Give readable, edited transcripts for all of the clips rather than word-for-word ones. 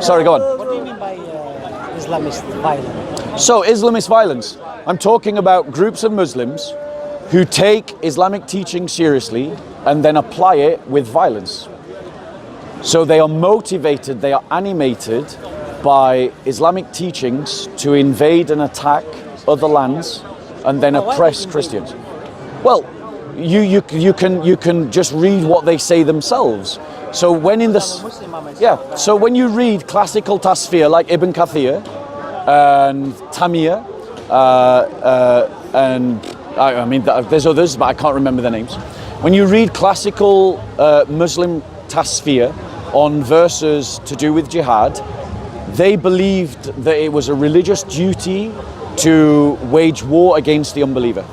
Sorry, go on. What do you mean by Islamist violence? So, Islamist violence. I'm talking about groups of Muslims who take Islamic teaching seriously and then apply it with violence. So they are motivated, they are animated by Islamic teachings to invade and attack other lands and then oppress Christians. Well, you can just read what they say themselves. So when so when you read classical tasfir like Ibn Kathir and Tamir and I mean there's others but I can't remember their names. When you read classical Muslim tasfir on verses to do with jihad, they believed that it was a religious duty to wage war against the unbeliever.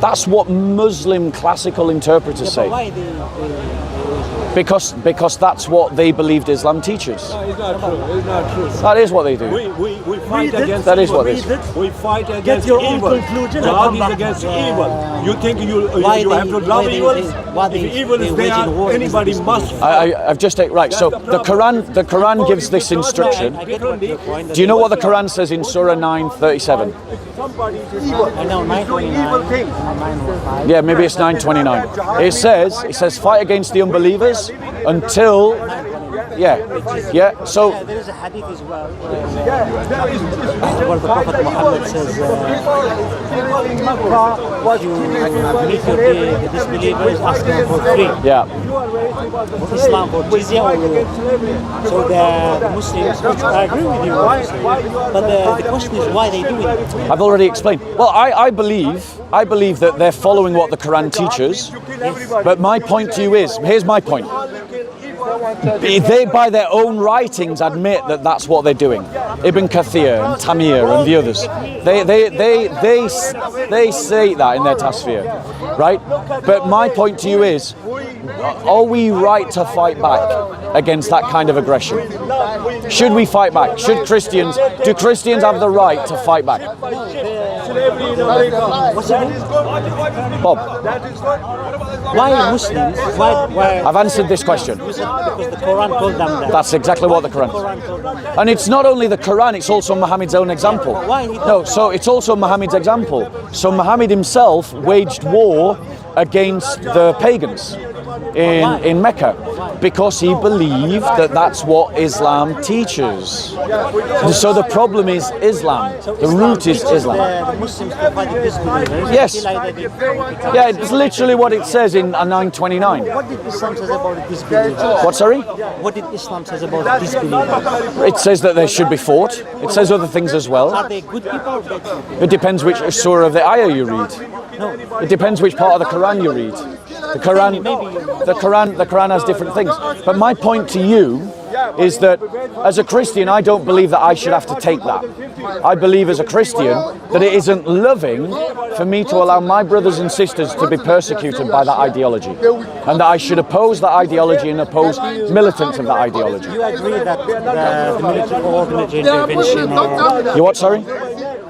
That's what Muslim classical interpreters say. Why Because that's what they believed Islam teaches. No, it's not true. It's not true. That is what they do. We fight against that is evil. what it is. We fight against Get your own evil. conclusion. God is against evil. You think you have to love evil? If evil is there, anybody must. I've just taken right. So the Quran gives this instruction. Do you know what the Quran says in Surah 9:37? I know 929. Yeah, maybe it's 9:29. It says fight against the unbelievers until so There is a hadith as well where the Prophet Muhammad says you meet the disbelievers, ask them for free. Islam for jizya or so the Muslims, which I agree with you, but the question is why they do it. I've already explained. Well, I believe that they're following what the Quran teaches. But my point to you is, here's my point. They, by their own writings, admit that that's what they're doing. Ibn Kathir and Tamir and the others, they say that in their tasfir, right? But my point to you is, are we right to fight back against that kind of aggression? Should we fight back? Do Christians have the right to fight back? What's your name? Bob, Why Muslims? Why? I've answered this question. Because the Quran told them that. That's exactly what the Quran told them that. And it's not only the Quran, it's also Muhammad's own example. No, so it's also Muhammad's example. So Muhammad himself waged war against the pagans in Mecca because he believed that that's what Islam teaches. So the problem is Islam. The root is Islam. The Muslims to fight the disbelievers. Yes. Yeah, it's literally what it says in 929. What did Islam say about disbelievers? What, sorry? What did Islam say about disbelievers? It says that they should be fought. It says other things as well. Are they good people or bad people? It depends which surah of the ayah you read. No. It depends which part of the Quran you read. The Quran has different things. But my point to you is that as a Christian, I don't believe that I should have to take that. I believe as a Christian that it isn't loving for me to allow my brothers and sisters to be persecuted by that ideology, and that I should oppose that ideology and oppose militants of that ideology. You agree that the military intervention or... You what, sorry?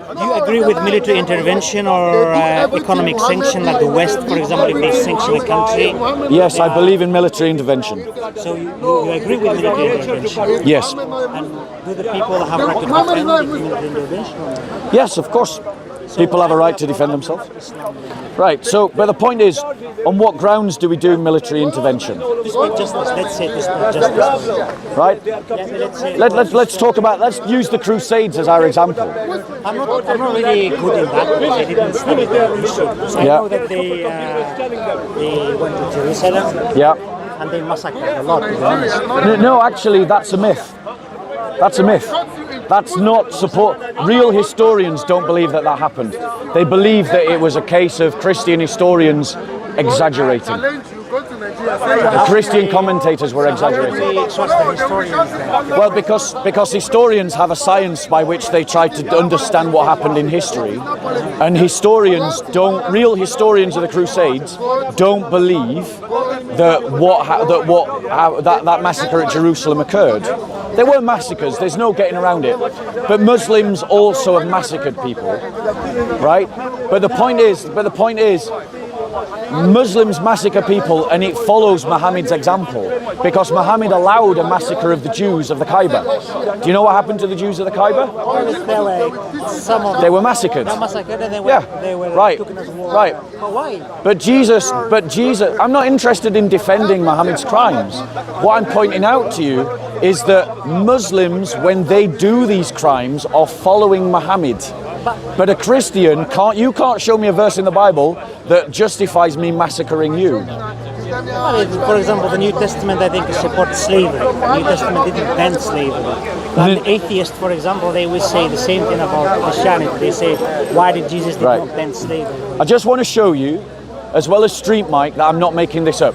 Do you agree with military intervention or economic sanction, like the West, for example, if they sanction a country? Yes, I believe in military intervention. So you agree with military intervention? Yes. And do the people have a right to defend military intervention? Yes, of course. People have a right to defend themselves. Right, so, but the point is, on what grounds do we do military intervention? Justice, let's say this justice. Right? Let's talk about, let's use the Crusades as our example. I'm not really good in that because I didn't study the So I know that they went to Jerusalem and they massacred a lot, to be honest. No, actually, that's a myth. That's a myth. That's not support. Real historians don't believe that that happened. They believe that it was a case of Christian historians exaggerating. The Christian commentators were exaggerating. Well, because historians have a science by which they try to understand what happened in history, and real historians of the Crusades don't believe that that massacre at Jerusalem occurred. There were massacres, there's no getting around it. But Muslims also have massacred people, right? But the point is, Muslims massacre people and it follows Muhammad's example, because Muhammad allowed a massacre of the Jews of the Kaaba. Do you know what happened to the Jews of the Kaaba? They were massacred. They were Right. taken as war. Right. But why? But Jesus, I'm not interested in defending Muhammad's crimes. What I'm pointing out to you is that Muslims, when they do these crimes, are following Muhammad. But a Christian you can't show me a verse in the Bible that justifies me massacring you. Well, for example, the New Testament, I think, supports slavery. The New Testament didn't ban slavery. But atheists, for example, they will say the same thing about Christianity. They say, why did Jesus not ban slavery? I just want to show you, as well as Street Mike, that I'm not making this up.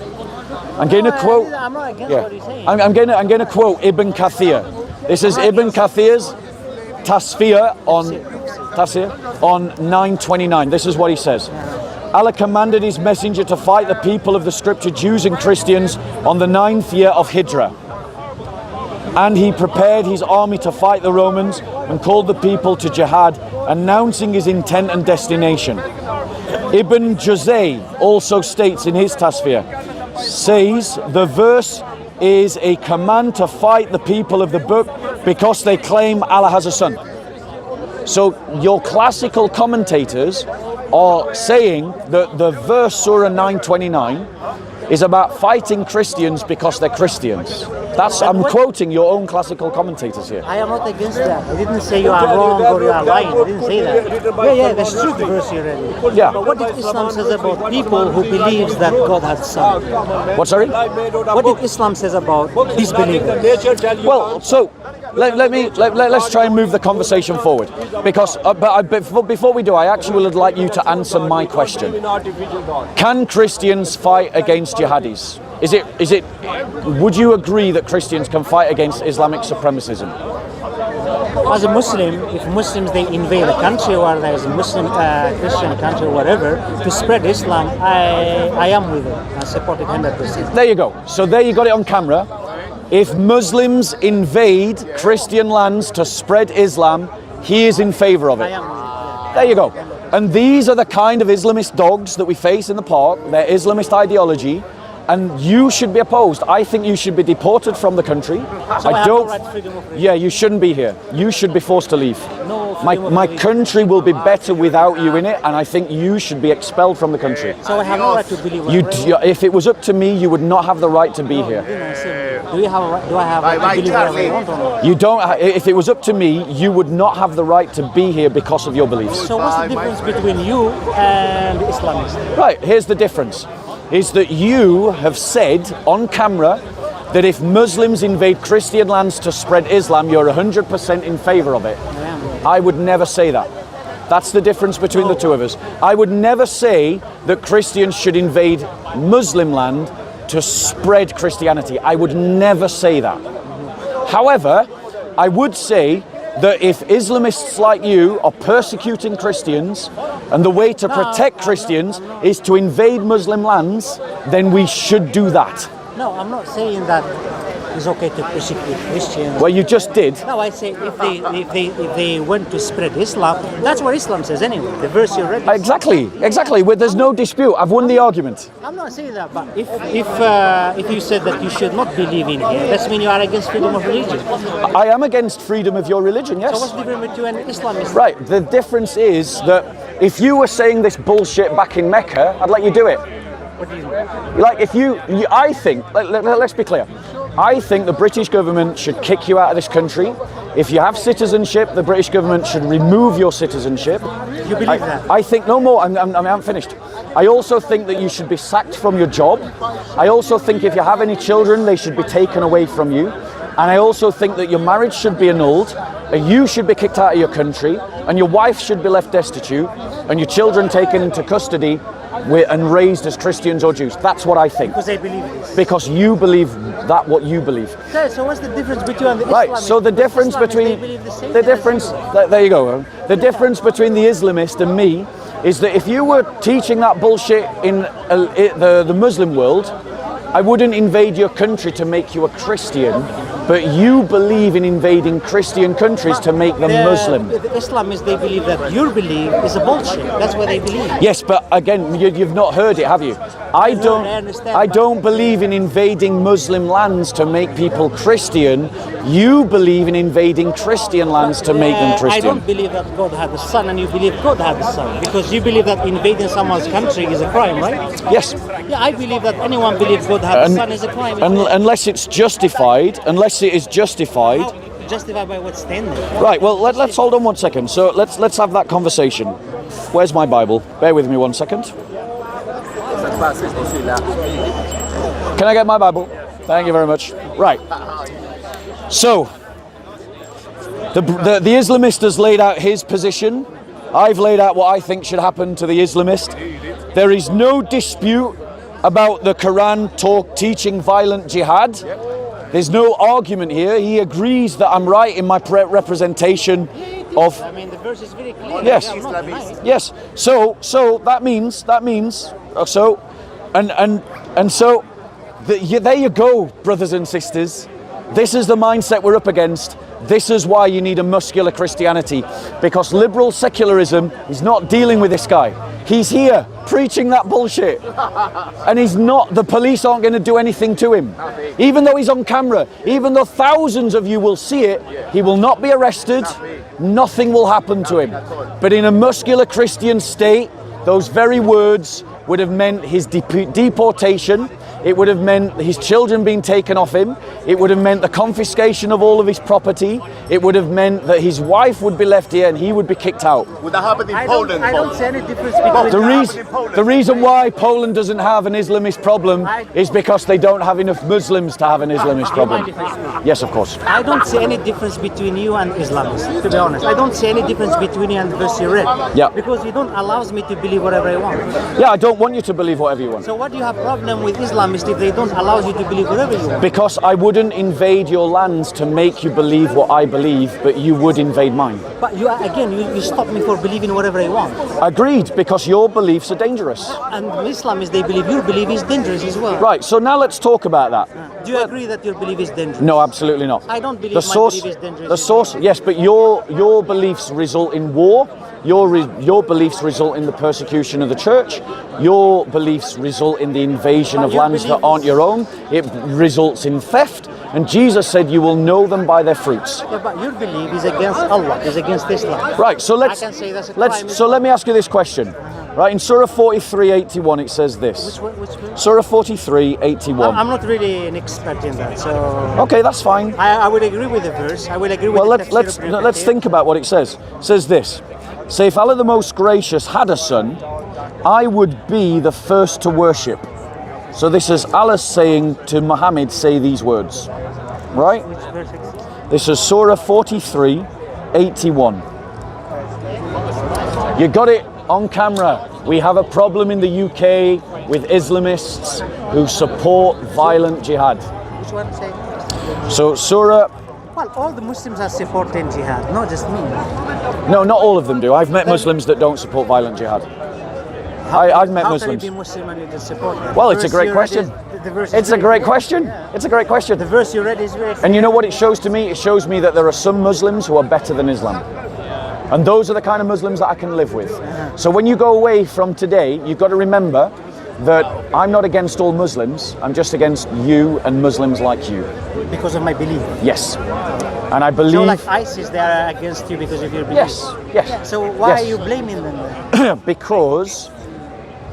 I'm going to quote. I'm not against what you're saying. I'm going to quote Ibn Kathir. This is Ibn Kathir's Tasfir on 9:29. This is what he says. Allah commanded his messenger to fight the people of the scripture, Jews and Christians, on the 9th year of Hijrah. And he prepared his army to fight the Romans and called the people to jihad, announcing his intent and destination. Ibn Juzay also states in his Tasfir, says the verse is a command to fight the people of the book because they claim Allah has a son. So your classical commentators are saying that the verse Surah 9:29 is about fighting Christians because they're Christians. I'm quoting your own classical commentators here. I am not against that. I didn't say you are wrong or you are lying. I didn't say that. Yeah, that's true, the verse you read. Yeah. But what did Islam says about people who believes that God has a son? What, sorry? What did Islam says about disbelievers? Well, so let's try and move the conversation forward, because before we do, I actually would like you to answer my question. Can Christians fight against jihadis? Would you agree that Christians can fight against Islamic supremacism? As a Muslim, if Muslims they invade a country or there's a Muslim Christian country or whatever to spread Islam, I am with it. I support it 100%. There you go. So there you got it on camera. If Muslims invade Christian lands to spread Islam, he is in favor of it. I am with it. There you go. And these are the kind of Islamist dogs that we face in the park. They're Islamist ideology. And you should be opposed. I think you should be deported from the country. So I don't. Right, freedom of religion. Yeah, you shouldn't be here. You should be forced to leave. No, my country will be better without you in it, and I think you should be expelled from the country. So I have no right to believe. If it was up to me, you would not have the right to be here. Do I have right to believe whatever I want or not? You don't. If it was up to me, you would not have the right to be here because of your beliefs. So what's the difference between you and the Islamists? Right. Here's the difference. Is that you have said on camera that if Muslims invade Christian lands to spread Islam, you're 100% in favor of it. I would never say that. That's the difference between the two of us. I would never say that Christians should invade Muslim land to spread Christianity. I would never say that. However, I would say that if Islamists like you are persecuting Christians and the way to protect Christians is to invade Muslim lands, then we should do that. No, I'm not saying that it's okay to persecute Christians. Well, you just did. No, I say if they want to spread Islam, that's what Islam says anyway. The verse you read. Exactly. Well, there's no dispute. I've won the argument. I'm not saying that, but if you said that you should not believe in here, that means you are against freedom of religion. I am against freedom of your religion. Yes. So what's the difference between you and Islamists? Right. The difference is that if you were saying this bullshit back in Mecca, I'd let you do it. What do you mean? Like I think, let's be clear. I think the British government should kick you out of this country. If you have citizenship, the British government should remove your citizenship. You believe that? I think no more. I haven't finished. I also think that you should be sacked from your job. I also think if you have any children, they should be taken away from you. And I also think that your marriage should be annulled, you should be kicked out of your country, and your wife should be left destitute, and your children taken into custody and raised as Christians or Jews. That's what I think. Because they believe this. Because you believe that what you believe. Okay, so what's the difference between you and the Islamists? Right, so the difference between there you go. The difference between the Islamist and me is that if you were teaching that bullshit in the Muslim world, I wouldn't invade your country to make you a Christian. But you believe in invading Christian countries to make them Muslim. The Islamists, they believe that your belief is a bullshit. That's what they believe. Yes, but again, you've not heard it, have you? I don't believe in invading Muslim lands to make people Christian. You believe in invading Christian lands to make them Christian. I don't believe that God had a son, and you believe God had a son, because you believe that invading someone's country is a crime, right? Yes. Yeah, I believe that anyone believes God had a son is a crime. Unless it's justified, unless it is justified. How? Justified by what standard? Right. Well, let's hold on one second. So let's have that conversation. Where's my Bible? Bear with me 1 second. Can I get my Bible? Thank you very much. Right. So the Islamist has laid out his position. I've laid out what I think should happen to the Islamist. There is no dispute about the Quran teaching violent jihad. There's no argument here. He agrees that I'm right in my representation of. I mean, the verse is very clear. Yes. Yes. So that means. So, and so, there you go, brothers and sisters. This is the mindset we're up against. This is why you need a muscular Christianity, because liberal secularism is not dealing with this guy. He's here preaching that bullshit, and he's not. The police aren't going to do anything to him, even though he's on camera. Even though thousands of you will see it, he will not be arrested. Nothing will happen to him. But in a muscular Christian state, those very words would have meant his deportation. It would have meant his children being taken off him. It would have meant the confiscation of all of his property. It would have meant that his wife would be left here and he would be kicked out. Would that happen in Poland? I don't see any difference between the reason why Poland doesn't have an Islamist problem is because they don't have enough Muslims to have an Islamist problem. Yes, of course. I don't see any difference between you and Islamists, to be honest. I don't see any difference between you and the verse you read. Yeah. Because you don't allow me to believe whatever I want. Yeah, I don't want you to believe whatever you want. So what do you have problem with Islamists if they don't allow you to believe whatever you want? Because I wouldn't invade your lands to make you believe what I believe, but you would invade mine. But you stop me for believing whatever I want. Agreed, because your beliefs are dangerous. And Islamists, they believe your belief is dangerous as well. Right, so now let's talk about that. Do you agree that your belief is dangerous? No, absolutely not. I don't believe my belief is dangerous. The source, yes, but your beliefs result in war. Your beliefs result in the persecution of the church. Your beliefs result in the invasion of lands that aren't your own. It results in theft. And Jesus said, you will know them by their fruits. Yeah, but your belief is against Allah, is against Islam. Right, so I can say that's a crime. let me ask you this question. Right, in Surah 43:81 it says this. Which one? Surah 43:81. I'm not really an expert in that, so. Okay, that's fine. I would agree with the verse. I would agree with Well, the let's think about what it says. It says this. Say, if Allah the Most Gracious had a son, I would be the first to worship. So this is Allah saying to Muhammad, say these words. Right? Which verse? This is Surah 43:81. You got it on camera. We have a problem in the UK with Islamists who support violent jihad. Which one say? So Surah. Well, all the Muslims are supporting jihad, not just me. No, not all of them do. I've met Muslims that don't support violent jihad. I've met Muslims. How can you be Muslim and you just support that? Well, it's a great question. It's a great question. It's a great question. The verse you read is very clear. And you know what it shows to me? It shows me that there are some Muslims who are better than Islam. And those are the kind of Muslims that I can live with. So when you go away from today, you've got to remember that I'm not against all Muslims. I'm just against you and Muslims like you. Because of my belief. Yes. And I believe. So like ISIS, they are against you because of your belief. Yes. So why are you blaming them then? Because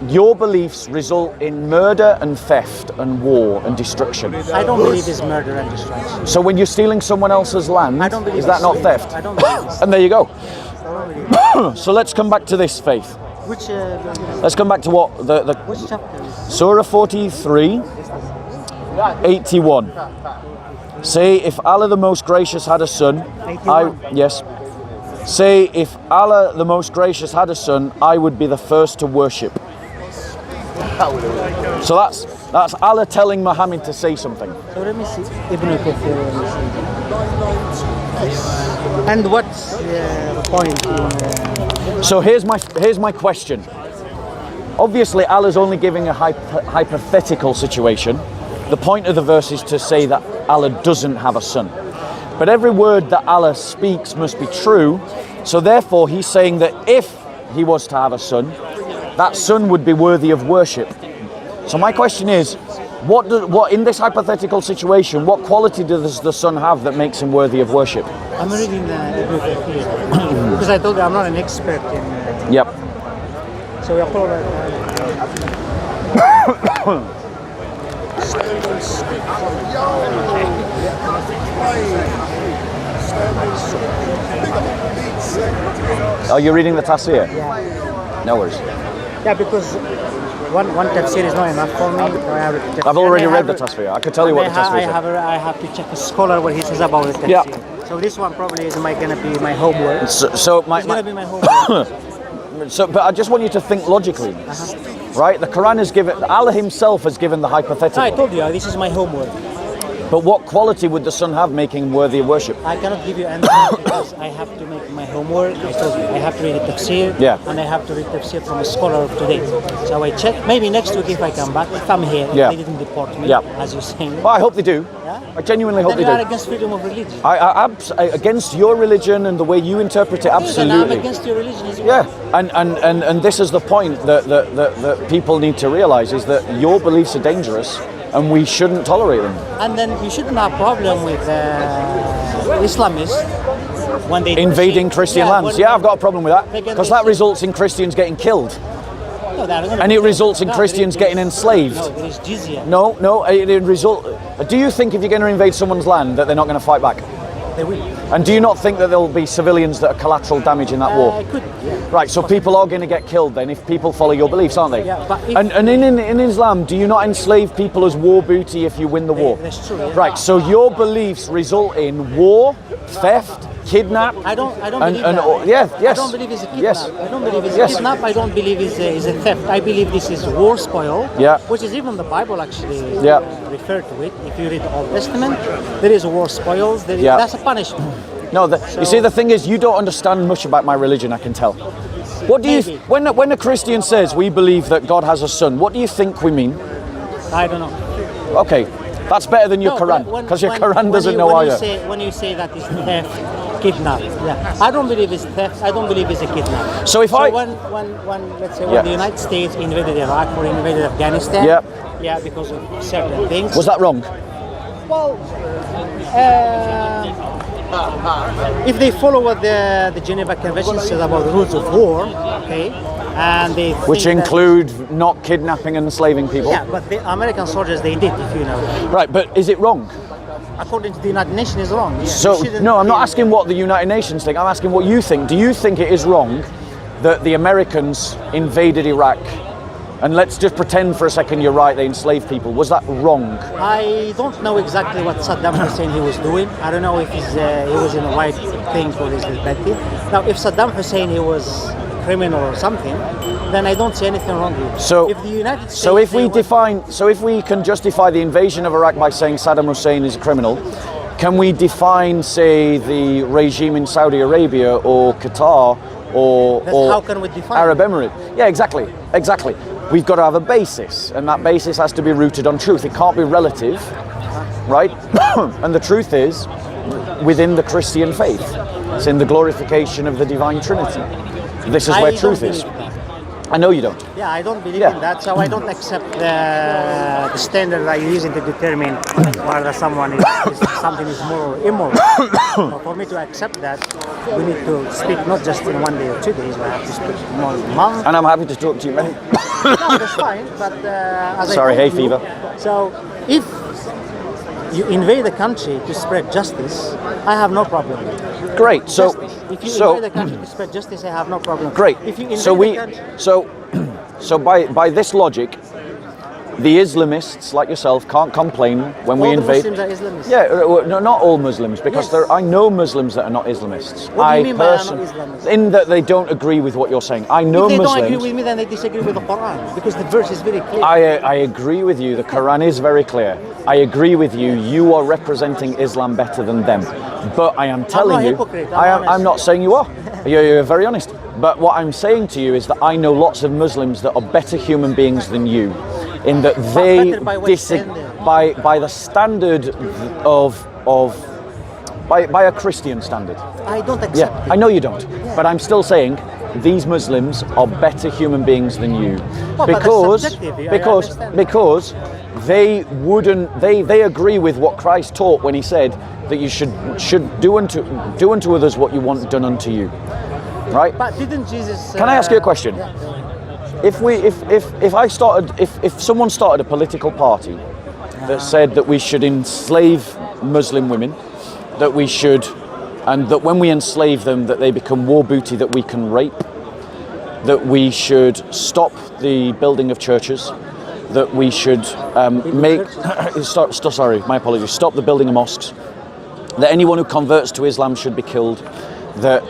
your beliefs result in murder and theft and war and destruction. I don't believe it's murder and destruction. So when you're stealing someone else's land, is that not theft? I don't believe it's And there you go. So let's come back to this, Faith. Which Let's come back to what which chapter? Surah 43:81. Say, if Allah the Most Gracious had a son, 81. Yes. Say, if Allah the Most Gracious had a son, I would be the first to worship. So that's Allah telling Muhammad to say something. So let me see. Ibn Kathir. And what's the point? So here's my question. Obviously, Allah's only giving a hypothetical situation. The point of the verse is to say that Allah doesn't have a son. But every word that Allah speaks must be true. So therefore, he's saying that if he was to have a son, that son would be worthy of worship. So my question is, what in this hypothetical situation, what quality does the son have that makes him worthy of worship? I'm reading the book here because I told you I'm not an expert in. Yep. So we are following. Oh, you're reading the tafsir? Yeah. No worries. Yeah, because one tafsir is not enough for me. So I have to check. I've already read the tafsir. I could tell you what the tafsir is. I have to check a scholar what he says about the tafsir. Yeah. So this one probably is gonna be my homework. So It's gonna be my homework. but I just want you to think logically, right? The Quran has given, Allah himself has given the hypothetical. I told you this is my homework. But what quality would the son have making him worthy of worship? I cannot give you answer because I have to make my homework. I told you I have to read the tafsir, and I have to read tafsir from a scholar of today. So I check. Maybe next week if I come back, if I'm here, they didn't deport me, as you're saying. Well, I hope they do. Yeah? I genuinely hope they do. You are against freedom of religion. Against your religion and the way you interpret it, absolutely. And I'm against your religion as well. Yeah, and this is the point that people need to realize is that your beliefs are dangerous and we shouldn't tolerate them. And then you shouldn't have a problem with Islamists when they invading Christian lands. Yeah, I've got a problem with that because that results in Christians getting killed. No, and it results in Christians getting enslaved. No, there is jizya. No, it result. Do you think if you're going to invade someone's land that they're not going to fight back? They will. And do you not think that there will be civilians that are collateral damage in that war? Could. Yeah. Right, so people are going to get killed then if people follow your beliefs, aren't they? Yeah, but and in Islam, do you not enslave people as war booty if you win the war? That's true. Yeah. Right, so your beliefs result in war, theft, kidnap. I don't believe that. Yes. I don't believe it's a kidnap. Yes. I don't believe it's a kidnap. I don't believe it's a theft. I believe this is war spoil. Yeah. Which is even the Bible actually referred to it. If you read the Old Testament, there is war spoils. That's a punishment. No, you see, the thing is, you don't understand much about my religion, I can tell. What do you, when a Christian says we believe that God has a son, what do you think we mean? I don't know. Okay, that's better than your Quran, because your Quran doesn't know either. When you say that it's theft, kidnap, I don't believe it's theft. I don't believe it's a kidnap. So if when let's say when the United States invaded Iraq or invaded Afghanistan, because of certain things. Was that wrong? Well, if they follow what the Geneva Convention says about the rules of war, and they which include not kidnapping and enslaving people. Yeah, but the American soldiers they did, if you know. Right, but is it wrong? According to the United Nations, it's wrong. Yeah. So no, I'm not asking what the United Nations think. I'm asking what you think. Do you think it is wrong that the Americans invaded Iraq? And let's just pretend for a second you're right, they enslaved people. Was that wrong? I don't know exactly what Saddam Hussein he was doing. I don't know if he was in the right thing or is it bad thing. Now, if Saddam Hussein he was a criminal or something, then I don't see anything wrong with it. So, if the United States, so if we can justify the invasion of Iraq by saying Saddam Hussein is a criminal, can we define, say, the regime in Saudi Arabia or Qatar or how can we define Arab Emirates? Yeah, exactly. We've got to have a basis, and that basis has to be rooted on truth. It can't be relative, right? And the truth is within the Christian faith. It's in the glorification of the divine Trinity. This is where truth is. I know you don't. Yeah, I don't believe in that, so I don't accept the standard that you're using to determine whether something is moral or immoral. For me to accept that, we need to speak not just in 1 day or 2 days, we have to speak more than a month. And I'm happy to talk to you, mate. No, that's fine, but as Sorry, I hay told you, fever. So if you invade the country to spread justice, I have no problem. Great. So, if you invade the country to spread justice, I have no problem. Great. If you invade so we, the country, so by this logic, the Islamists like yourself can't complain when we invade. Muslims are Islamists. Yeah, no, not all Muslims, because I know Muslims that are not Islamists. What do you mean by not Islamists? In that they don't agree with what you're saying. I know if they Muslims. don't agree with me, then they disagree with the Quran, because the verse is very clear. I agree with you. The Quran is very clear. I agree with you. You are representing Islam better than them. But I am telling you, I'm not saying you are. You're very honest. But what I'm saying to you is that I know lots of Muslims that are better human beings than you, in that they disagree. by the standard by a Christian standard. I don't accept Yeah, it. I know you don't, but I'm still saying these Muslims are better human beings than you, Well, but that's subjective, I understand. because they wouldn't they agree with what Christ taught when he said that you should do unto others what you want done unto you, right? But didn't Jesus? Can I ask you a question? Yeah. If someone started a political party that said that we should enslave Muslim women, that we should, and that when we enslave them that they become war booty that we can rape, that we should stop the building of churches, that we should stop the building of mosques, that anyone who converts to Islam should be killed, that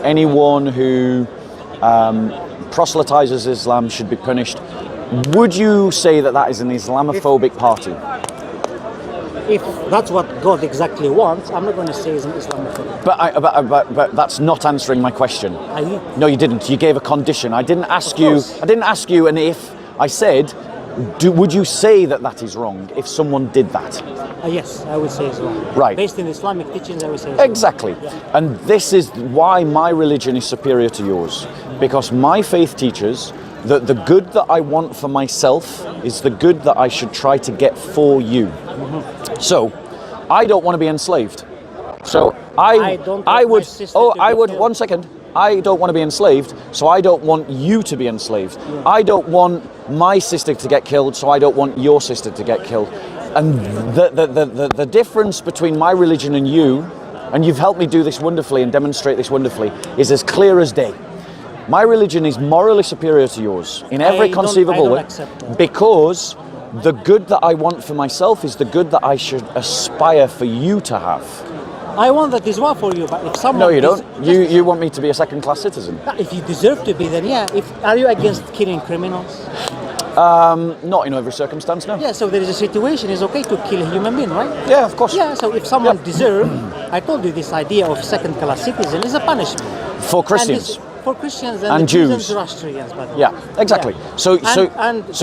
anyone who proselytizes Islam should be punished. Would you say that that is an Islamophobic party? If that's what God exactly wants, I'm not going to say it's an Islamophobic. But that's not answering my question. No, you didn't. You gave a condition. I didn't ask you an if. I said, would you say that that is wrong if someone did that? Yes, I would say it's wrong. Right. Based in Islamic teachings, I would say it's wrong. Exactly. Yeah. And this is why my religion is superior to yours. Because my faith teaches that the good that I want for myself is the good that I should try to get for you. Mm-hmm. So, I don't want to be enslaved. So I would. One second. I don't want to be enslaved, so I don't want you to be enslaved. Yeah. I don't want my sister to get killed, so I don't want your sister to get killed. And the difference between my religion and you, and you've helped me do this wonderfully and demonstrate this wonderfully, is as clear as day. My religion is morally superior to yours in every conceivable way, because the good that I want for myself is the good that I should aspire for you to have. I want that as well for you, but if someone... No, you don't. You want me to be a second-class citizen. If you deserve to be, then yeah. Are you against killing criminals? Not in every circumstance, no. Yeah, so there is a situation, it's okay to kill a human being, right? Yeah, of course. Yeah, so if someone deserves, I told you this idea of second-class citizen is a punishment. For Christians. For Christians and Jews. And Zoroastrians, by the way. Yeah, exactly. Yeah. So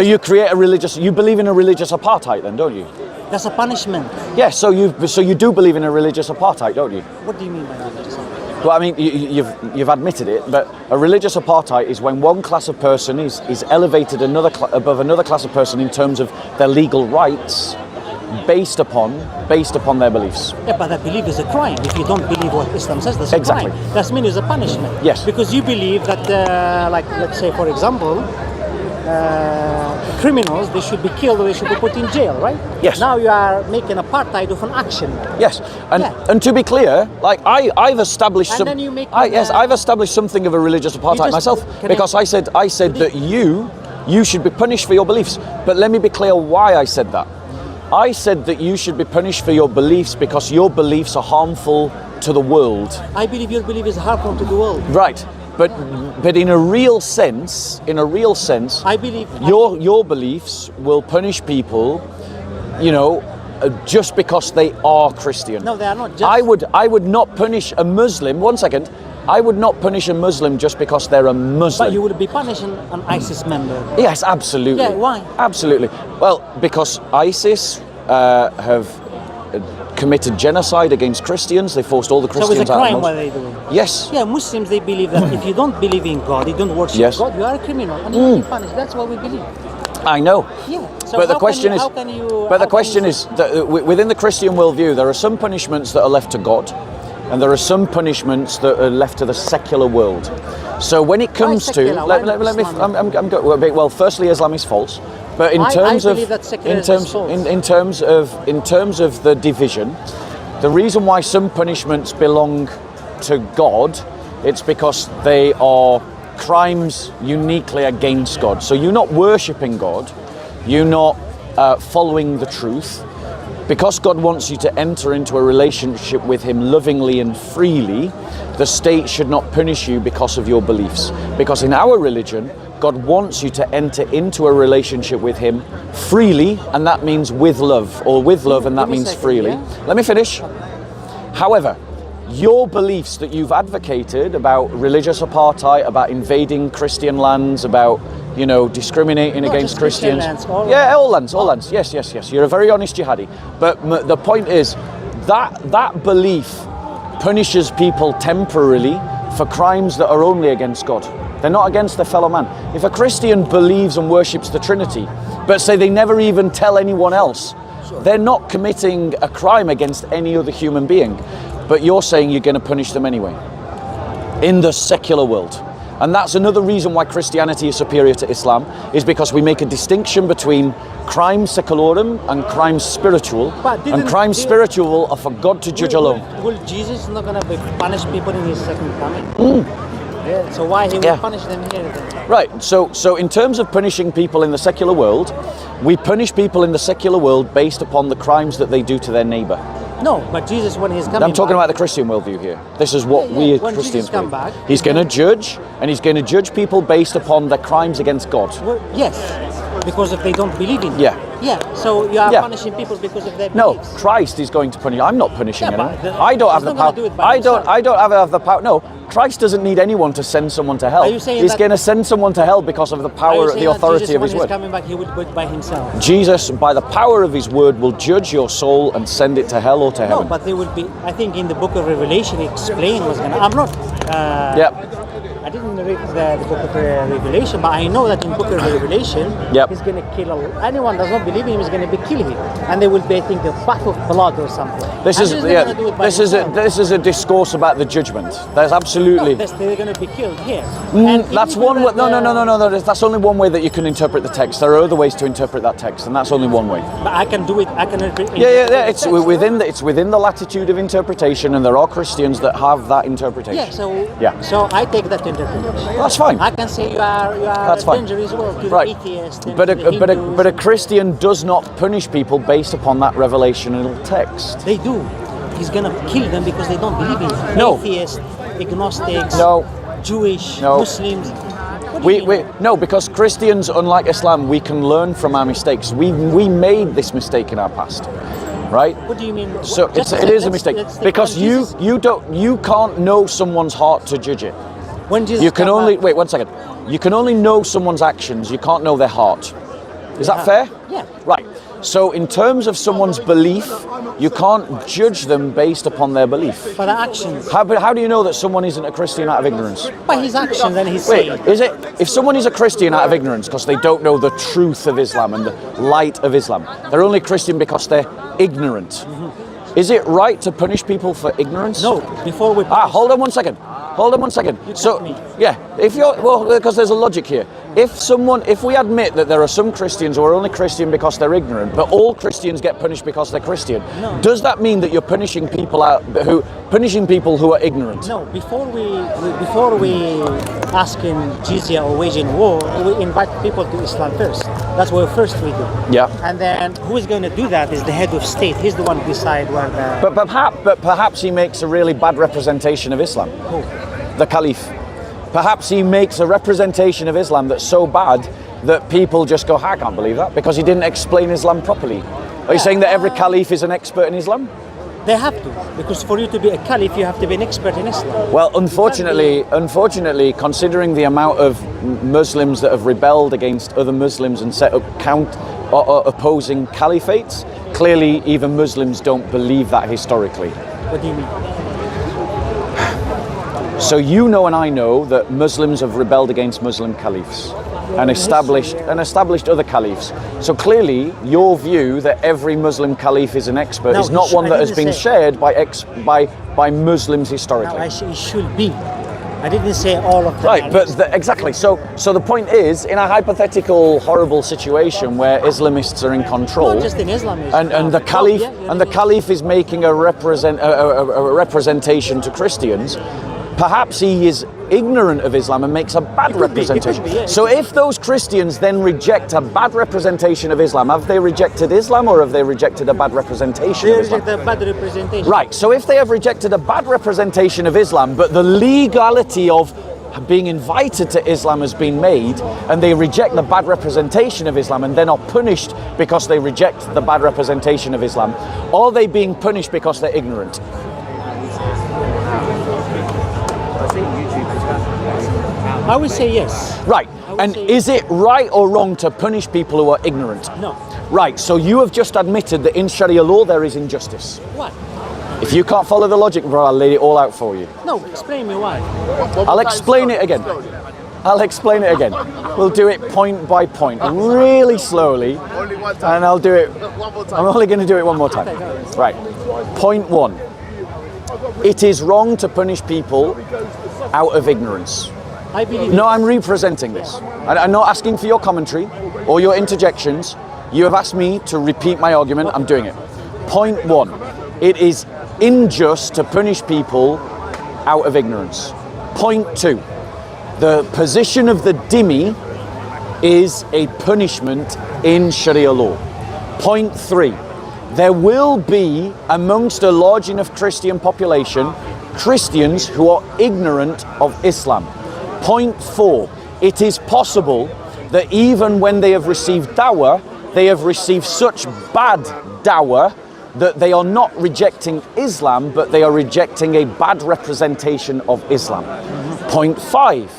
you create a religious... You believe in a religious apartheid then, don't you? That's a punishment. Yeah, so you do believe in a religious apartheid, don't you? What do you mean by religious apartheid? Well, I mean, you've admitted it, but a religious apartheid is when one class of person is elevated above another class of person in terms of their legal rights, based upon their beliefs. Yeah, but that belief is a crime. If you don't believe what Islam says, that's a crime. That means it's a punishment. Yes. Because you believe that, like, let's say, for example, criminals, they should be killed or they should be put in jail, right? Yes. Now you are making apartheid of an action. Yes, and to be clear, like I've established I've established something of a religious apartheid myself, because I said that you should be punished for your beliefs. But let me be clear why I said that. I said that you should be punished for your beliefs because your beliefs are harmful to the world. I believe your belief is harmful to the world. Right. But in a real sense, I believe your beliefs will punish people, just because they are Christian. No, they are not. I would not punish a Muslim. 1 second. I would not punish a Muslim just because they're a Muslim. But you would be punishing an ISIS member. Yes, absolutely. Yeah, why? Absolutely. Well, because ISIS have committed genocide against Christians. They forced all the Christians out. So it's a crime what they do. Yes. Yeah, Muslims, they believe that if you don't believe in God, you don't worship God, you are a criminal and you will be punished. That's what we believe. I know. Yeah. So but the question is that within the Christian worldview, there are some punishments that are left to God, and there are some punishments that are left to the secular world. So when it comes to, well, firstly, Islam is false. But in terms of the division, the reason why some punishments belong to God, it's because they are crimes uniquely against God. So you're not worshipping God, you're not following the truth. Because God wants you to enter into a relationship with Him lovingly and freely, the state should not punish you because of your beliefs. Because in our religion, God wants you to enter into a relationship with Him freely, and that means with love, and that means freely. Yeah? Let me finish. However, your beliefs that you've advocated about religious apartheid, about invading Christian lands, about you know, discriminating against just Christian Christians. lands, all Yeah, all lands. Yes. You're a very honest jihadi. But the point is that belief punishes people temporarily for crimes that are only against God. They're not against their fellow man. If a Christian believes and worships the Trinity, but say they never even tell anyone else, they're not committing a crime against any other human being. But you're saying you're going to punish them anyway in the secular world. And that's another reason why Christianity is superior to Islam, is because we make a distinction between crime secularum and crime spiritual. And crime spiritual are for God to judge alone. Will Jesus not going to punish people in his second coming? Yeah, so why he will punish them here then? Right, so in terms of punishing people in the secular world, we punish people in the secular world based upon the crimes that they do to their neighbour. No, but Jesus, when he's coming I'm talking back, about the Christian worldview here. This is what we when Christians Jesus come believe. back, He's going to judge, and he's going to judge people based upon their crimes against God. well, yes, because if they don't believe in him. Yeah. So you are Yeah. punishing people because of their No, beliefs. Christ is going to punish. I'm not punishing Yeah, anyone. but I don't have he's the not gonna power. do it by himself. I don't have the power. No, Christ doesn't need anyone to send someone to hell. Are you saying He's that- going to send someone to hell because of the Are you power, saying the that authority Jesus, of his when word. he's coming back, he would do it by himself? Jesus, by the power of his word, will judge your soul and send it to hell or to No, heaven. but they will be. I think in the book of Revelation, it explains what's going to. I'm not. I didn't read the book of Revelation, but I know that in book of Revelation, Yep. he's going to kill anyone does not believe in him. Is going to be kill him, and they will be, I think, a bath of blood or something. This And is he's not gonna do it by himself. this is a discourse about the judgment. There's absolutely. No, they're going to be killed here. And That's even one way. with No. That's only one way that you can interpret the text. There are other ways to interpret that text, and that's only one way. But I can do it. I can. Yeah. It's within the latitude of interpretation, and there are Christians that have that interpretation. Yeah. So. Yeah. So I take that interpretation. That's fine. I can say you are That's a fine. danger as well to Right. the atheists. And But to the Hindus. a Christian does not punish people based upon that revelational text. They do. He's gonna kill them because they don't believe in him. No. Atheists, agnostics, No. Jewish, No. Muslims. What do you mean? No, because Christians, unlike Islam, we can learn from our mistakes. We made this mistake in our past, right? What do you mean? So Just it is a let's- mistake let's take because on Jesus. you can't know someone's heart to judge it. When Jesus You can come only back- wait 1 second. You can only know someone's actions. You can't know their heart. Is that fair? Yeah. Right. So in terms of someone's belief, you can't judge them based upon their belief. By the actions, How do you know that someone isn't a Christian out of ignorance? by his actions, and he's Wait, saying. is it if someone is a Christian out of ignorance because they don't know the truth of Islam and the light of Islam, they're only Christian because they're ignorant. Is it right to punish people for ignorance? No, before we. Hold on 1 second. So, cut me. yeah, because there's a logic here. If we admit that there are some Christians who are only Christian because they're ignorant, but all Christians get punished because they're Christian, No. does that mean that you're punishing people who are ignorant? No, before we ask him jizya or waging war, we invite people to Islam first. That's what first we do. Yeah. And then who is going to do that is the head of state. He's the one who decides where the. But perhaps he makes a really bad representation of Islam. Who? The Caliph. Perhaps he makes a representation of Islam that's so bad that people just go, I can't believe that, because he didn't explain Islam properly. Are you saying that every Caliph is an expert in Islam? They have to, because for you to be a caliph, you have to be an expert in Islam. Well, unfortunately, considering the amount of Muslims that have rebelled against other Muslims and set up opposing caliphates, clearly even Muslims don't believe that historically. What do you mean? So you know and I know that Muslims have rebelled against Muslim caliphs and established other caliphs. So clearly your view that every Muslim caliph is an expert is not one that has been shared by Muslims historically. No, it should be. I didn't say all of them. Right, but exactly. So the point is, in a hypothetical horrible situation where Islamists are in control, Not just in Islam. and the caliph is making a representation to Christians, perhaps he is ignorant of Islam and makes a bad representation. So if those Christians then reject a bad representation of Islam, have they rejected Islam or have they rejected a bad representation of Islam? They reject a bad representation. Right, so if they have rejected a bad representation of Islam, but the legality of being invited to Islam has been made, and they reject the bad representation of Islam and then are punished because they reject the bad representation of Islam, are they being punished because they're ignorant? I would say yes. Right. And is it right or wrong to punish people who are ignorant? No. Right, so you have just admitted that in Sharia law there is injustice. What? If you can't follow the logic, bro, I'll lay it all out for you. No, explain me why. I'll explain it again. I'll explain it again. We'll do it point by point, really slowly, and I'll do it. I'm only going to do it one more time. Right. Point one. It is wrong to punish people out of ignorance. I believe. No, I'm representing this. I'm not asking for your commentary or your interjections. You have asked me to repeat my argument. I'm doing it. Point one. It is unjust to punish people out of ignorance. Point two. The position of the dhimmi is a punishment in Sharia law. Point three. There will be, amongst a large enough Christian population, Christians who are ignorant of Islam. Point four. It is possible that even when they have received dawah, they have received such bad dawah that they are not rejecting Islam, but they are rejecting a bad representation of Islam. Point five.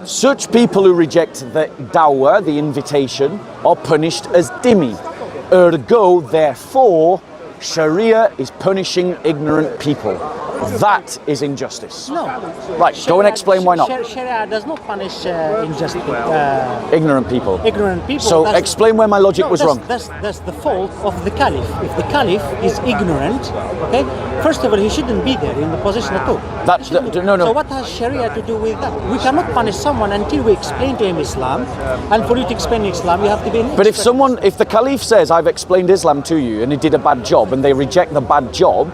Such people who reject the dawah, the invitation, are punished as dhimmi. Ergo, therefore, Sharia is punishing ignorant people. That is injustice. No. Right, go and explain why not. Sharia does not punish injustice. Ignorant people. Ignorant people. So explain where my logic was wrong. That's the fault of the caliph. If the caliph is ignorant, okay, first of all, he shouldn't be there in the position at all. No. So what has Sharia to do with that? We cannot punish someone until we explain to him Islam. And for you to explain Islam, you have to be an But expert. if the caliph says, I've explained Islam to you, and he did a bad job, and they reject the bad job,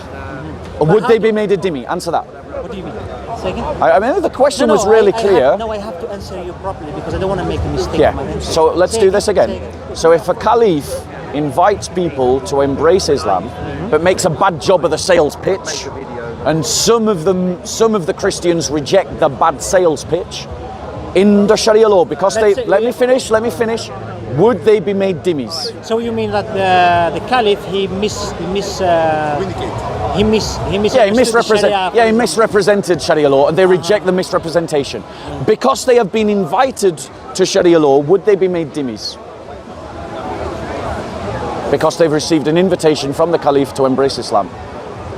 would they be made a dhimmi? Answer that. What do you mean? Second? I mean, the question was really clear. I have to answer you properly because I don't want to make a mistake. Yeah, in my answer. so let's do this again. So if a caliph invites people to embrace Islam, but makes a bad job of the sales pitch, and some of the Christians reject the bad sales pitch, in the Sharia law, because let me finish, would they be made dhimmis? So you mean that the caliph he misrepresented Sharia law, and they reject the misrepresentation. Because they have been invited to Sharia law, would they be made dhimmis? Because they've received an invitation from the caliph to embrace Islam.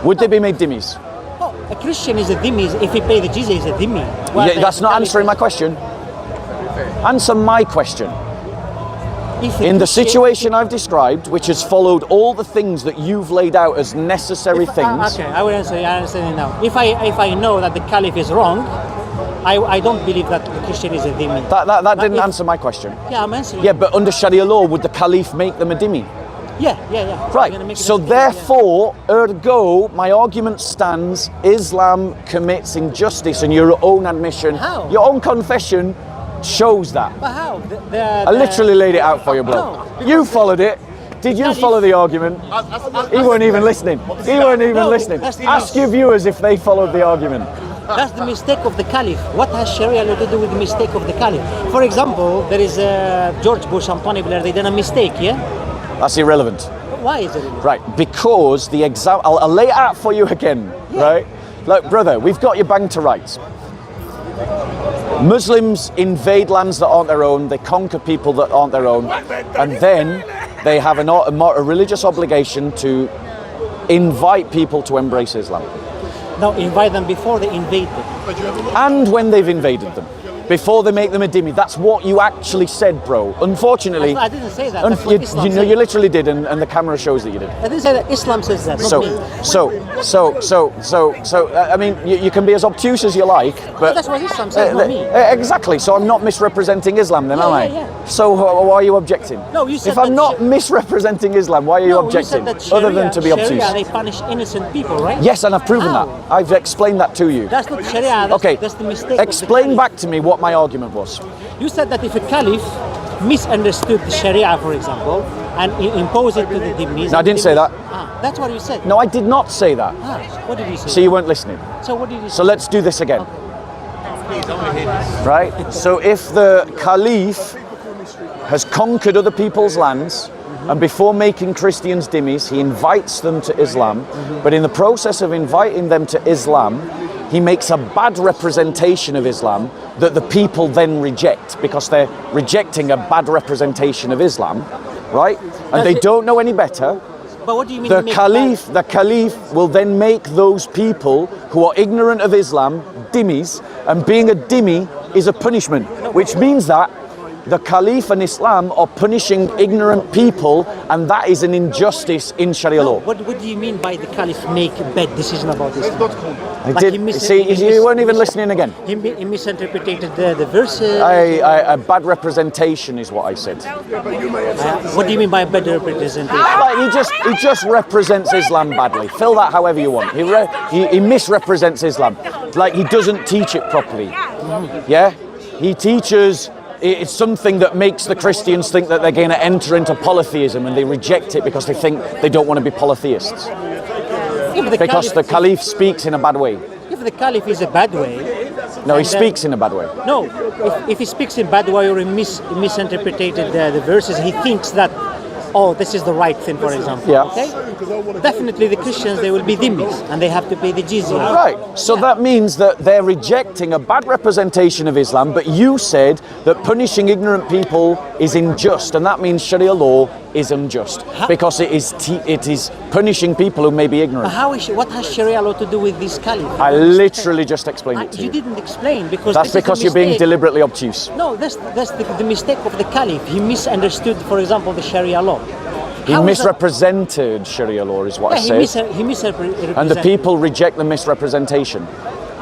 Would they be made dhimmis? Oh, a Christian is a dhimmi. If he pay the jizya, he's a dhimmi. Yeah, that's not answering my question. Answer my question. In the situation I've described, which has followed all the things that you've laid out as necessary things. Okay, I will answer you. I understand it now. If I know that the caliph is wrong, I don't believe that the Christian is a dhimmi. That didn't answer my question. Yeah, I'm answering. Yeah, but under Sharia law, would the caliph make them a dhimmi? Yeah. Right, so therefore, ergo, my argument stands, Islam commits injustice, and your own admission, How? your own confession shows that. But how? I literally laid it out for you, bro. No, You followed it. Did you follow the argument? He weren't even listening. Ask your viewers if they followed the argument. That's the mistake of the caliph. What has Sharia to do with the mistake of the caliph? For example, there is George Bush and Tony Blair. They did a mistake, yeah? That's irrelevant. Why is it irrelevant? Right, because the example, I'll lay it out for you again, right? Look, brother, we've got you banged to rights. Muslims invade lands that aren't their own, they conquer people that aren't their own, and then they have a religious obligation to invite people to embrace Islam. No, invite them before they invade them. And when they've invaded them. Before they make them a dhimmi. That's what you actually said, bro. Unfortunately, I didn't say that. That's what Islam said. you literally did, and the camera shows that you did. I didn't say that. Islam says that. I mean, you can be as obtuse as you like, but that's what Islam says, not me. Exactly. So I'm not misrepresenting Islam, then, am I? Yeah. So why are you objecting? No, you said if I'm that not misrepresenting Islam, why are you objecting? You said that other than to be obtuse. Sharia, they punish innocent people, right? Yes, and I've proven How? that. I've explained that to you. That's not Sharia. That's the mistake. Explain back to me what my argument was. You said that if a caliph misunderstood the Sharia, for example, and imposed it to the dhimmis. No, I didn't say that. That's what you said. No, I did not say that. What did you say? So you weren't listening. So what did you say? So let's do this again. Right? So if the caliph has conquered other people's lands, and before making Christians dhimmis, he invites them to Islam, but in the process of inviting them to Islam, he makes a bad representation of Islam that the people then reject because they're rejecting a bad representation of Islam, right? And they don't know any better. But what do you mean? The Caliph will then make those people who are ignorant of Islam dhimmis, and being a dhimmi is a punishment, which means that the Caliph and Islam are punishing ignorant people, and that is an injustice in Sharia law. What do you mean by the Caliph make a bad decision about Islam? You weren't even listening again. He misinterpreted the verses. A bad representation is what I said. What do you mean by bad representation? Like he just represents Islam badly. Fill that however you want. He misrepresents Islam. Like he doesn't teach it properly. Yeah? He teaches it's something that makes the Christians think that they're going to enter into polytheism, and they reject it because they think they don't want to be polytheists. Because the Caliph speaks in a bad way. If the Caliph is a bad way... No, he speaks in a bad way. No, if he speaks in bad way or he misinterpreted the verses, he thinks that, oh, this is the right thing, for example. Yeah. Okay? Definitely the Christians, they will be dhimmis and they have to pay the jizya. Right. So that means that they're rejecting a bad representation of Islam, but you said that punishing ignorant people is unjust, and that means Sharia law is unjust because it is punishing people who may be ignorant. What has Sharia law to do with this Caliph? I literally just explained it to you. You didn't explain because that's because you're being deliberately obtuse. No, that's the mistake of the Caliph. He misunderstood, for example, the Sharia law. He misrepresented Sharia law, is what I said. He misrepresented. And the people reject the misrepresentation.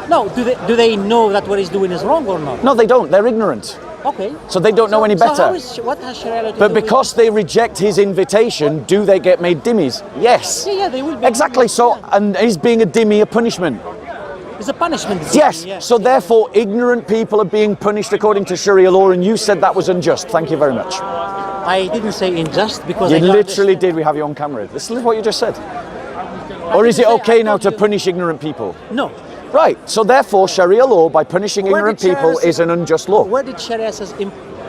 No, do they know that what he's doing is wrong or not? No, they don't. They're ignorant. Okay. So they don't know any better. What has Sharia law to do But because they reject his invitation, do they get made dhimmis? Yes. Yeah, they will be. Exactly. So, and is being a dhimmi a punishment? It's a punishment. Yes. Yeah. So therefore, ignorant people are being punished according to Sharia law, and you said that was unjust. Thank you very much. I didn't say unjust because you literally did. We have you on camera. This is what you just said. Or is it okay now to punish ignorant people? No. Right. So therefore, Sharia law, by punishing ignorant people, is an unjust law. Where did Sharia says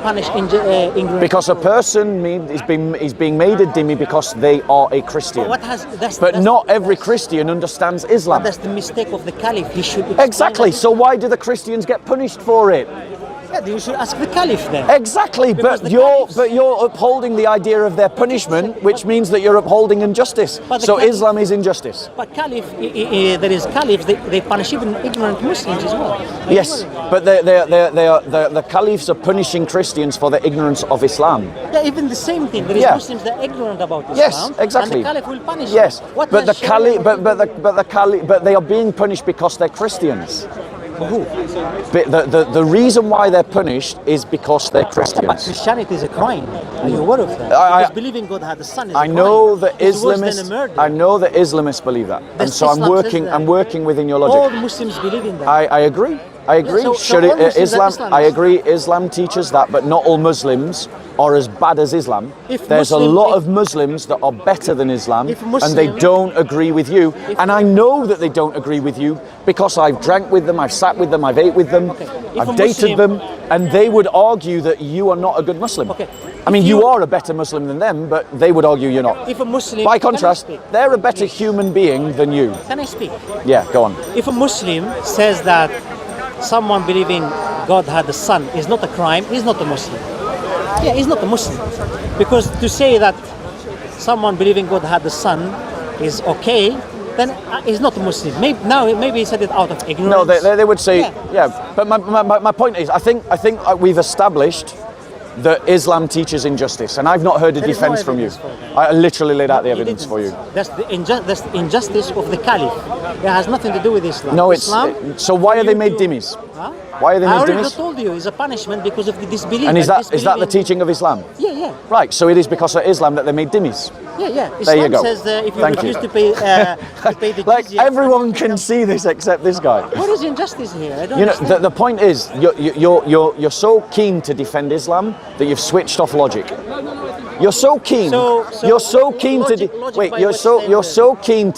punish ignorant? Because a person is being made a dhimmi because they are a Christian. But not every Christian understands Islam. But that's the mistake of the Caliph. He should exactly. So why do the Christians get punished for it? Yeah, you should ask the Caliph then. Exactly, but you're upholding the idea of their punishment, which means that you're upholding injustice. So Islam is injustice. But Caliph, there is Caliphs. They punish even ignorant Muslims as well. Yes, but the Caliphs are punishing Christians for their ignorance of Islam. Yeah, even the same thing. There is Muslims that are ignorant about Islam. Yes, exactly. And the Caliph will punish them. Yes, but they are being punished because they're Christians. Who? The reason why they're punished is because they're Christians. But Christianity is a crime. Are you aware of that? Because believing God had a son is a crime. I know that Islamists believe that, and so I'm working within your logic. All Muslims believe in that. I agree. Islam teaches that, but not all Muslims are as bad as Islam. There's a lot of Muslims that are better than Islam, and they don't agree with you. And I know that they don't agree with you because I've drank with them, I've sat with them, I've ate with them, I've dated them, and they would argue that you are not a good Muslim. I mean, you are a better Muslim than them, but they would argue you're not. If a Muslim, by contrast, they're a better human being than you. Can I speak? Yeah, go on. If a Muslim says that someone believing God had a son is not a crime, he's not a Muslim. Yeah, he's not a Muslim. Because to say that someone believing God had a son is okay, then he's not a Muslim. Maybe he said it out of ignorance. No, they would say, yeah. But my point is, I think we've established that Islam teaches injustice, and I've not heard a defense from you. I literally laid out the evidence for you. That's the injustice of the Caliph. It has nothing to do with Islam. No, so why are they made dhimmis? Huh? Why are they made dhimmis? I already told you, it's a punishment because of the disbelief. And is that the teaching of Islam? Yeah. Right, so it is because of Islam that they're made dhimmis. Yeah. There you go. Islam says if you refuse to pay the like jizya, everyone can see this except this guy. What is injustice here? I don't understand. The point is you're so keen to defend Islam that you've switched off logic. You're so keen. You're so keen to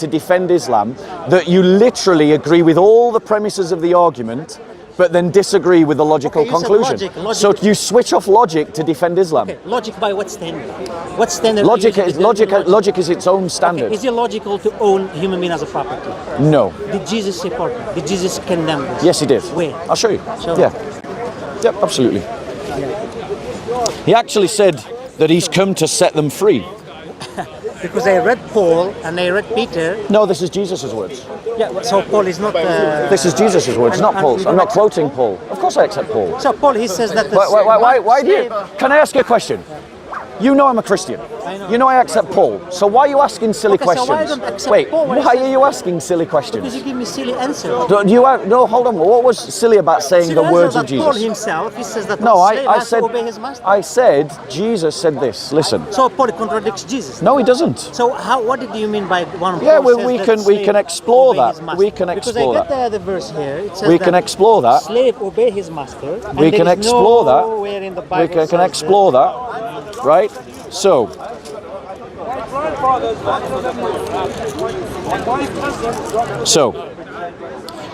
defend Islam that you literally agree with all the premises of the argument, but then disagree with the logical Okay, you said conclusion. logic. So you switch off logic to defend Islam. Okay, logic by what standard? What standard? Logic usually is is logic is its own standard. Okay, is it logical to own human being as a property? No. Did Jesus support it? Did Jesus condemn this? Yes, he did. Where? I'll show you. Show Yeah. Yep, absolutely. He actually said that he's come to set them free. Because I read Paul and I read Peter. No, this is Jesus' words. Yeah, so Paul is not. This is Jesus' words, not and Paul's. we I'm don't not quoting Paul. Of course I accept Paul. So Paul, he says that. Why do you... Can I ask you a question? You know I'm a Christian. I know. You know I accept Paul. So why are you asking silly Okay, so questions? why I don't accept Wait, Paul when he why says- are you asking silly questions? Because you give me silly answers. No, hold on. What was silly about saying the words of Jesus? Paul himself, he says that No, the slave I has to said, obey his master. I said, Jesus said this. Listen. So Paul contradicts Jesus. No, he doesn't. So what did you mean by one? Yeah, Paul well, says we that can slave explore obey that. his master? We can explore because I that. get the verse here. It says We can explore that. Slave obey his master. And We can there is explore that. nowhere in the We Bible can says explore that. Right? So,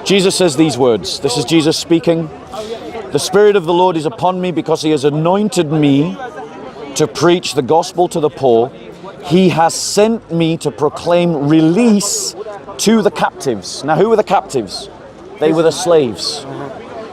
Jesus says these words. This is Jesus speaking. The Spirit of the Lord is upon me because he has anointed me to preach the gospel to the poor. He has sent me to proclaim release to the captives. Now, who were the captives? They were the slaves.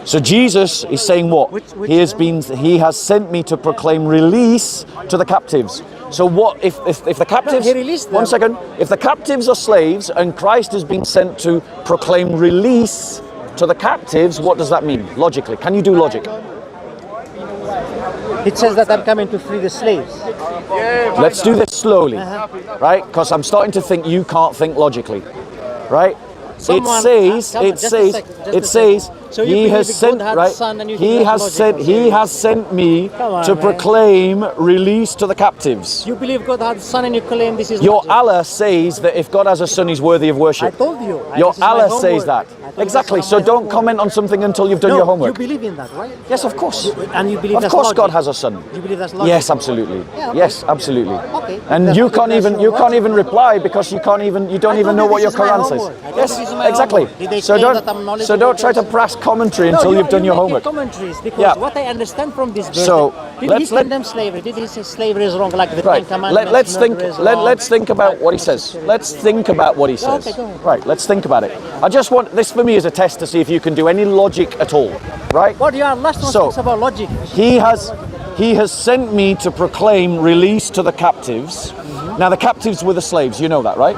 So Jesus is saying what? He has sent me to proclaim release to the captives. So what if the captives? He released them. 1 second. If the captives are slaves and Christ has been sent to proclaim release to the captives, what does that mean logically? Can you do logic? It says that I'm coming to free the slaves. Let's do this slowly, right? Because I'm starting to think you can't think logically, right? Someone- it just a says, second. So you he believe has God sent, had right? Son and you He think has that's sent, logical. he has sent me Come on, to man. proclaim release to the captives. You believe God had a son and you claim this is Your logic. Allah says that if God has a son, he's worthy of I worship. told you. Your This is my Allah homework. says that. I told you Exactly. this is So my don't homework. comment on something until you've done your homework. You believe in that, right? Yes, of course. And you believe Of that's course, logic. God has a son. You believe that's logic? Yes, absolutely. Yeah, okay. Yes, absolutely. Okay. And That's you not- can't that's even not you can't logic. even reply because you don't even I know told what you your this is my Quran says. homework. I told Yes, you this is my exactly. homework. Did they So claim don't that I'm knowledgeable so don't about try to this? pass commentary No, until you've done your making homework. commentaries because Yeah. what I understand from this verse, So, did let's he condemn slavery? Did he say slavery is wrong, like the Right. Ten Commandments? Let's think. murder is wrong? Let's think about what he says. Let's think about what he says. Okay, go ahead. Right. Let's think about it. I just want this for me as a test to see if you can do any logic at all. Right. What you are last one So- speaks about logic. He has sent me to proclaim release to the captives. Now the captives were the slaves, you know that, right?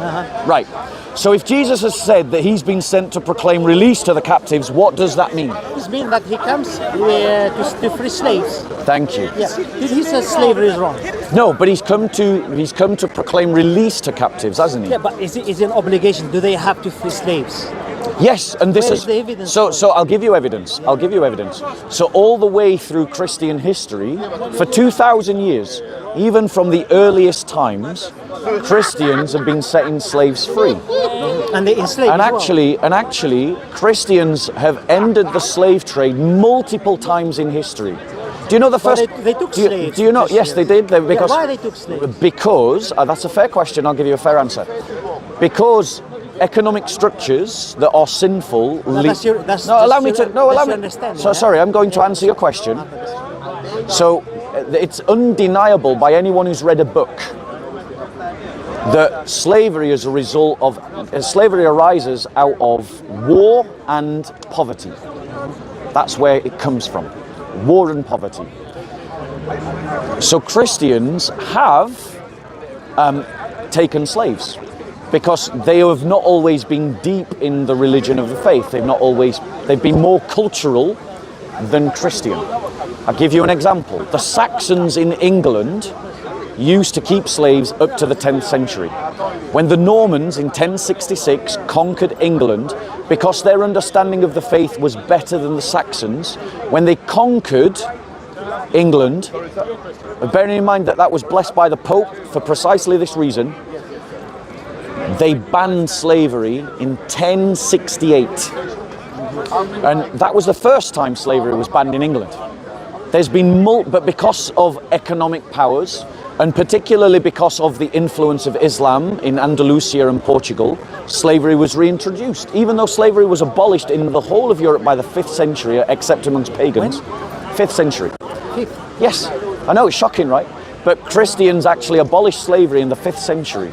Right. So if Jesus has said that he's been sent to proclaim release to the captives, what does that mean? This means that he comes to free slaves. Thank you. Yeah. Did he say slavery is wrong? No, but he's come to proclaim release to captives, hasn't he? Yeah, but is it an obligation? Do they have to free slaves? Yes, and this Where is is the evidence? so I'll give you evidence. So all the way through Christian history, for 2,000 years, even from the earliest times, Christians have been setting slaves free. And they enslave And as well. actually, Christians have ended the slave trade multiple times in history. Do you know the But first? they took do you, slaves. do you know? Yes, they did. Because why they took slaves? Because that's a fair question. I'll give you a fair answer. Because economic structures that are sinful. that's your- that's no, just allow me your- to. No, that's allow your me. understanding, So yeah? sorry, I'm going to answer your question. So it's undeniable by anyone who's read a book that slavery is a result of slavery arises out of war and poverty. That's where it comes from, war and poverty. So Christians have taken slaves because they have not always been deep in the religion of the faith. They've been more cultural than Christian. I'll give you an example. The Saxons in England used to keep slaves up to the 10th century. When the Normans in 1066 conquered England, because their understanding of the faith was better than the Saxons, when they conquered England, bearing in mind that that was blessed by the Pope for precisely this reason, they banned slavery in 1068. And that was the first time slavery was banned in England. There's been but because of economic powers And particularly because of the influence of Islam in Andalusia and Portugal, slavery was reintroduced. Even though slavery was abolished in the whole of Europe by the 5th century, except amongst pagans. When? 5th century. 5th? Yes. I know, it's shocking, right? But Christians actually abolished slavery in the 5th century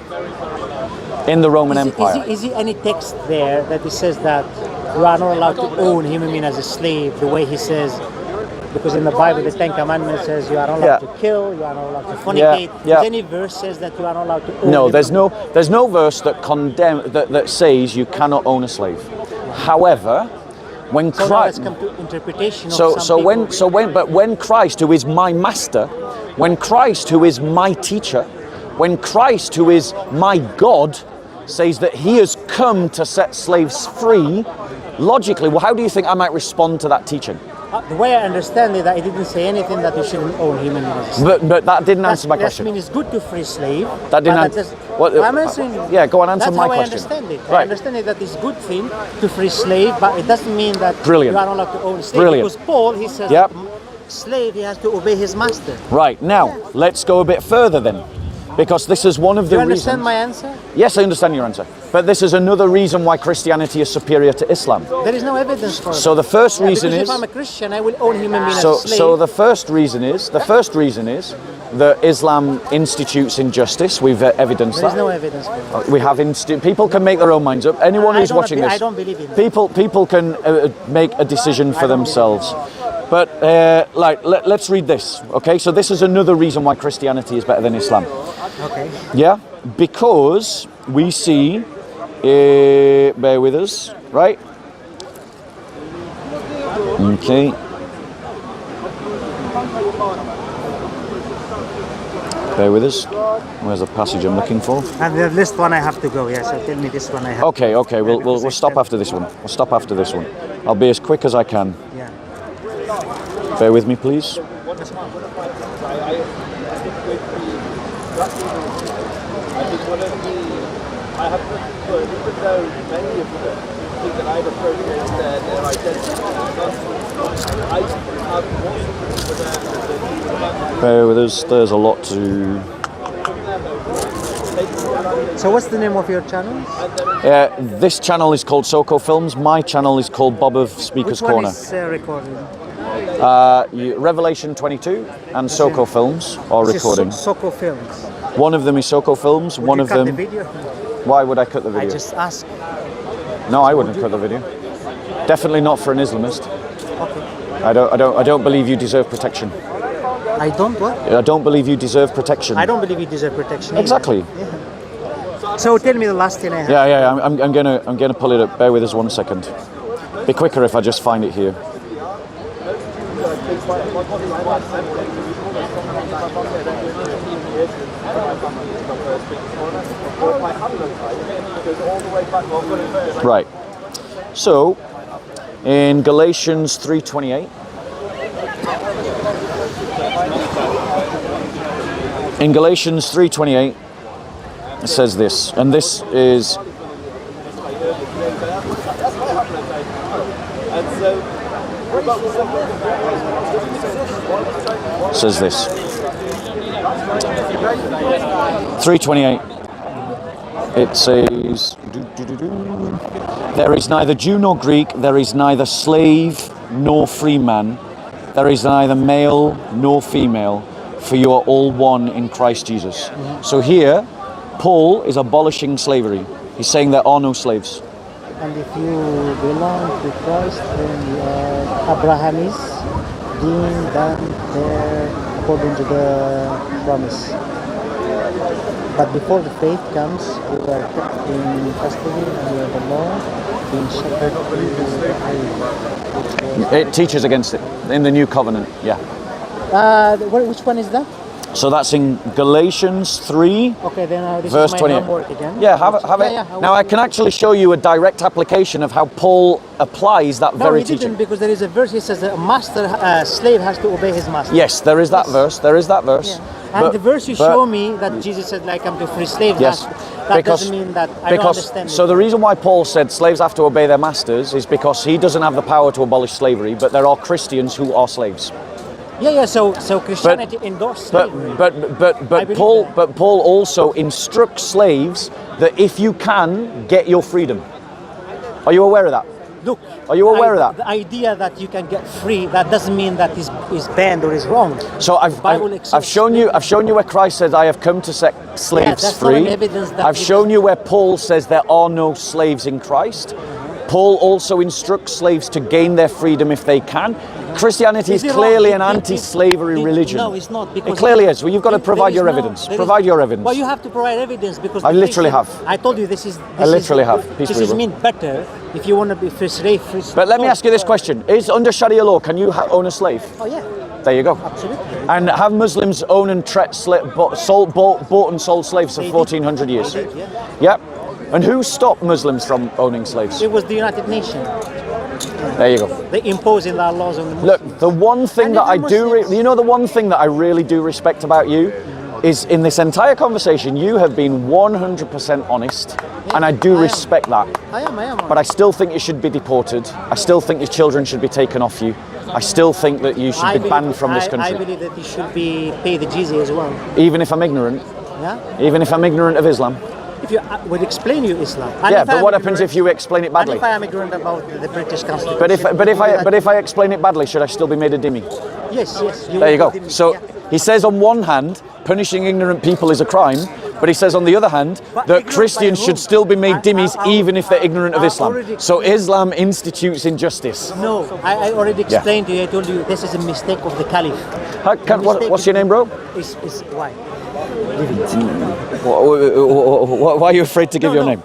in the Roman Empire. Is there any text there that it says that you are not allowed to own human being as a slave, the way he says? Because in the Bible, the Ten Commandments says you are not allowed to kill, you are not allowed to fornicate. Does any verse says that you are not allowed to own? No, there's no verse that that says you cannot own a slave. However, when so Christ come to interpretation when Christ, who is my master, when Christ, who is my teacher, when Christ, who is my God, says that he has come to set slaves free, logically, well, how do you think I might respond to that teaching? The way I understand it, that it didn't say anything that you shouldn't own human beings. But that didn't answer my question. That means it's good to free slave. That didn't answer. I'm answering. Yeah, go on, answer my question. That's how I understand it. Right. I understand it that it's a good thing to free slave, but it doesn't mean that Brilliant. you are not allowed to own slave. Brilliant. Because Paul, he says, Yep. slave, he has to obey his master. Right, now, let's go a bit further then. Because this is one of the reasons... Do you understand my answer? Yes, I understand your answer. But this is another reason why Christianity is superior to Islam. There is no evidence for it. So the first reason is... if I'm a Christian, I will own human beings as a slave. So the first reason is that Islam institutes injustice. We've evidenced that. There is no evidence for it. We have people can make their own minds up. Anyone who's watching this, I don't believe in it. People can make a decision for themselves. But let's read this. Okay, so this is another reason why Christianity is better than Islam. Okay. Yeah, because we see, bear with us, right? Okay. Bear with us. Where's the passage I'm looking for? And the list one I have to go. Yeah, so tell me this one I have. Okay. We'll stop after this one. We'll stop after this one. I'll be as quick as I can. Yeah. Bear with me, please. Bear with us, there's a lot to... So what's the name of your channel? This channel is called Soko Films. My channel is called Bob of Speaker's Which one Corner. is recording? Revelation 22 and Soko Films are recording. Soko Films. One of them is Soko Films. Would one you of cut them. The video? Why would I cut the video? I just asked. No, I wouldn't cut the video. Definitely not for an Islamist. Okay. I don't believe you deserve protection. I don't what? I don't believe you deserve protection. I don't believe you deserve protection. Either. Exactly. Yeah. So tell me the last thing I have. Yeah. I'm gonna pull it up. Bear with us 1 second. Be quicker if I just find it here. Right. So, in Galatians 3:28. In Galatians 3:28, it says this, and this is says this. 3:28. It says, there is neither Jew nor Greek, there is neither slave nor free man, there is neither male nor female, for you are all one in Christ Jesus. So here, Paul is abolishing slavery. He's saying there are no slaves. And if you belong to Christ, then you are Abraham's being done there according to the promise. But before the faith comes, you are kept in custody under the law, being shepherded to the It teaches against it in the new covenant, yeah. Which one is that? So that's in Galatians 3, Okay, then this verse is my 28. homework again. Yeah, have it. Yeah, Now I can actually show you a direct application of how Paul applies that No, very he didn't, teaching. because there is a verse. He says that a slave has to obey his master. Yes, there is that verse. There is that verse. Yeah. And the verse you show me that Jesus said, like, come to free slaves. Yes, that doesn't mean that I don't understand. So the reason why Paul said slaves have to obey their masters is because he doesn't have the power to abolish slavery, but there are Christians who are slaves. Yeah. So Christianity endorsed slavery. But Paul also instructs slaves that if you can, get your freedom. Are you aware of that? Look, are you aware of that? The idea that you can get free, that doesn't mean that is banned or is wrong. So I've shown you where Christ says, "I have come to set slaves free." I've shown you where Paul says there are no slaves in Christ. Paul also instructs slaves to gain their freedom if they can. Christianity is clearly an anti-slavery religion. No, it's not. Because it clearly is. Well, you've got to provide your evidence. Provide your evidence. Well, you have to provide evidence because I literally have. I told you this is. I literally have. This is mean better if you want to be free slave. But let me ask you this question: is under Sharia law, can you own a slave? Oh yeah. There you go. Absolutely. And have Muslims owned and bought and sold slaves for 1400 years? They did, yeah. Yep. And who stopped Muslims from owning slaves? It was the United Nations. There you go. They imposing their laws on the Muslims. Look, the one thing that I do, the one thing that I really do respect about you is in this entire conversation, you have been 100% honest, and I do respect that. I am. But I still think you should be deported. I still think your children should be taken off you. I still think that you should be banned from this country. I believe that you should be pay the jizya as well. Even if I'm ignorant? Yeah? Even if I'm ignorant of Islam? If you would explain you Islam. And yeah, but what happens if you explain it badly? And if I am ignorant about the British Constitution? But if I explain it badly, should I still be made a dhimmi? Yes. There you go. So he says on one hand, punishing ignorant people is a crime, but he says on the other hand that Christians should still be made dhimmis even if they're ignorant of Islam. So Islam institutes injustice. No, I already explained to you. I told you this is a mistake of the Caliph. What's your name, bro? Is why? Why are you afraid to give your name?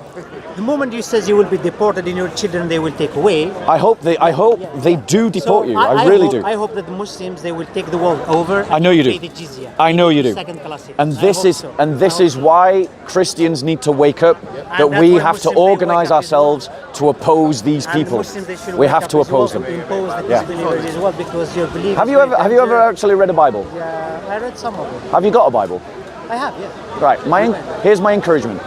The moment you says you will be deported and your children they will take away. I hope they do deport you. I really do. I hope that the Muslims they will take the world over. I know you do. Pay the jizya. I know you do. And this is why Christians need to wake up. That we have to organize ourselves to oppose these people. We have to oppose them. As well because your belief. Have you ever actually read a Bible? Yeah, I read some of it. Have you got a Bible? I have, yeah. Right. Here's my encouragement.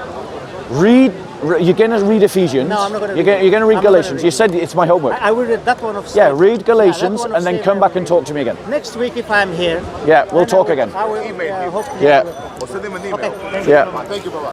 You're going to read Ephesians. No, I'm not going to You're going to read Galatians. You said it's my homework. I will read that one of. Yeah, read Galatians and then come back and talk to me again. Next week if I'm here. Yeah, we'll talk again. I will hopefully. Yeah. Okay. Yeah. Thank you, bye-bye.